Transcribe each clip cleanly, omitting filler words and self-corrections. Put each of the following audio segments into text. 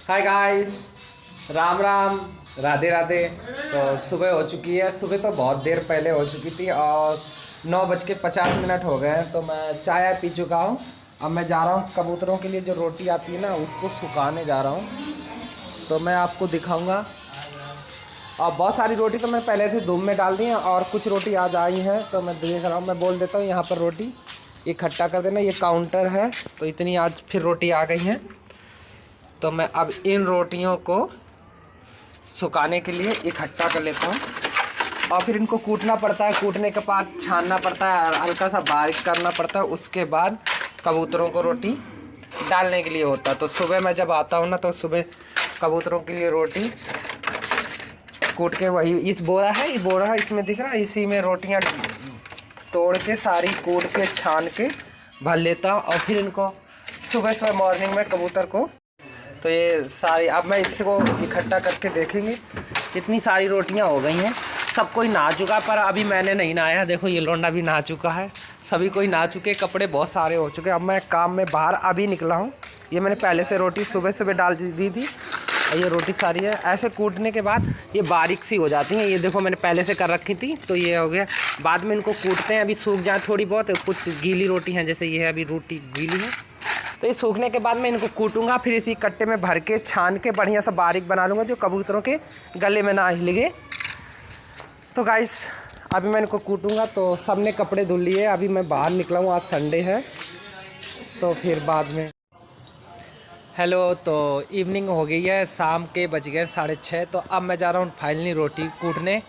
Hi guys, Ram Ram, Radhe Radhe. तो सुबह हो चुकी है। सुबह तो बहुत देर पहले हो चुकी थी और 9:50 हो गए हैं। तो मैं चाय पी चुका हूँ। अब मैं जा रहा हूँ कबूतरों के लिए जो रोटी आती है ना, उसको सुखाने जा रहा हूँ। तो मैं आपको दिखाऊंगा। और बहुत सारी रोटी तो मैं पहले से धूप में डाल दी है और कुछ रोटी आज आई हैं। तो मैं देख रहा हूँ, मैं बोल देता हूँ यहाँ पर रोटी इकट्ठा कर देना। ये काउंटर है, तो इतनी आज फिर रोटी आ गई हैं। तो मैं अब इन रोटियों को सुखाने के लिए इकट्ठा कर लेता हूँ और फिर इनको कूटना पड़ता है। कूटने के बाद छानना पड़ता है और हल्का सा बारीक करना पड़ता है। उसके बाद कबूतरों को रोटी डालने के लिए होता है। तो सुबह मैं जब आता हूँ ना, तो सुबह कबूतरों के लिए रोटी कूट के, वही इस बोरा है, ये बोरा है, इसमें दिख रहा है, इसी में रोटियाँ तोड़ के सारी कूट के छान के भर लेता हूँ। और फिर इनको सुबह सुबह मॉर्निंग में कबूतर को, तो ये सारी अब मैं इसको इकट्ठा करके देखेंगे। इतनी सारी रोटियां हो गई हैं। सब कोई नहा चुका, पर अभी मैंने नहीं नहाया। देखो ये लौंडा भी नहा चुका है, सभी कोई नहा चुके, कपड़े बहुत सारे हो चुके। अब मैं काम में बाहर अभी निकला हूँ। ये मैंने पहले से रोटी सुबह सुबह डाल दी थी और ये रोटी सारी है। ऐसे कूटने के बाद ये बारीक सी हो जाती हैं। ये देखो मैंने पहले से कर रखी थी, तो ये हो गया। बाद में इनको कूटते हैं, अभी सूख जाए थोड़ी बहुत। कुछ गीली रोटी हैं, जैसे ये है, अभी रोटी गीली है। तो ये सूखने के बाद मैं इनको कूटूंगा, फिर इसी कट्टे में भर के छान के बढ़िया सा बारीक बना लूँगा, जो कबूतरों के गले में ना लगे। तो गाइस अभी मैं इनको कूटूंगा। तो सब ने कपड़े धुल लिए, अभी मैं बाहर निकला हूँ, आज संडे है। तो फिर बाद में हेलो, तो इवनिंग हो गई है, शाम के बज गए 6:30। तो अब मैं जा रहा हूँ फाइनली रोटी कूटने।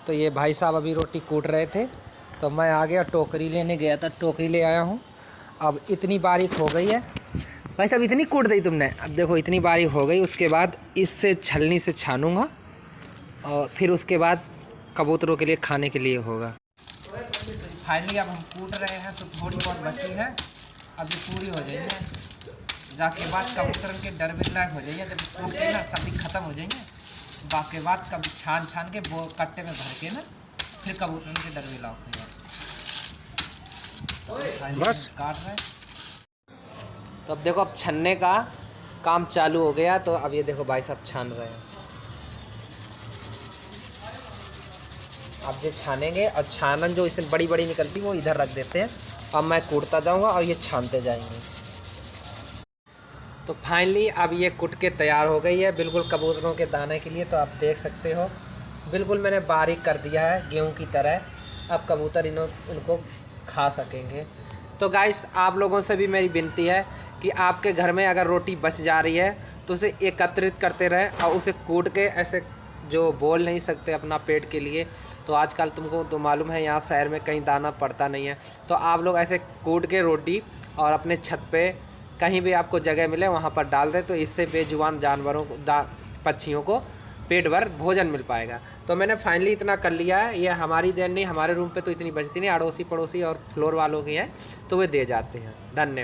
तो ये भाई साहब अभी रोटी कूट रहे थे, तो मैं आ गया, टोकरी लेने गया था, टोकरी ले आया हूँ। अब इतनी बारीक हो गई है भाई साहब, इतनी कूट दी तुमने। अब देखो इतनी बारीक हो गई। उसके बाद इससे छलनी से छानूंगा और फिर उसके बाद कबूतरों के लिए खाने के लिए होगा। फाइनली अब हम कूट रहे हैं, तो थोड़ी बहुत बची है, अब ये पूरी हो जाएंगे। जाके बाद कबूतर के डर भी लायक हो जाइए, जब कूट के ना सभी ख़त्म हो जाएंगे। बाकी बाद कभी छान के वो कट्टे में भर के ना, फिर कबूतर के डर भी लायक हो जाए। बस काट रहे। तो अब देखो, अब छन्ने का काम चालू हो गया। तो अब ये देखो भाई साहब छान रहे हैं। अब ये छानेंगे और छानन जो इससे बड़ी बड़ी निकलती वो इधर रख देते हैं। अब मैं कूटता जाऊंगा और ये छानते जाएंगे। तो फाइनली अब ये कुट के तैयार हो गई है, बिल्कुल कबूतरों के दाने के लिए। तो आप देख सकते हो, बिल्कुल मैंने बारीक कर दिया है गेहूं की तरह। अब कबूतर इनको खा सकेंगे। तो गाइस आप लोगों से भी मेरी विनती है कि आपके घर में अगर रोटी बच जा रही है तो उसे एकत्रित करते रहें और उसे कूट के, ऐसे जो बोल नहीं सकते अपना पेट के लिए, तो आजकल तुमको तो मालूम है यहाँ शहर में कहीं दाना पड़ता नहीं है। तो आप लोग ऐसे कूट के रोटी और अपने छत पे कहीं भी आपको जगह मिले वहाँ पर डाल दें। तो इससे बेजुबान जानवरों को, पक्षियों को पेट भर भोजन मिल पाएगा। तो मैंने फाइनली इतना कर लिया है। ये हमारी देन नहीं, हमारे रूम पे तो इतनी बचती नहीं, अड़ोसी पड़ोसी और फ्लोर वालों की है, तो वे दे जाते हैं। धन्यवाद।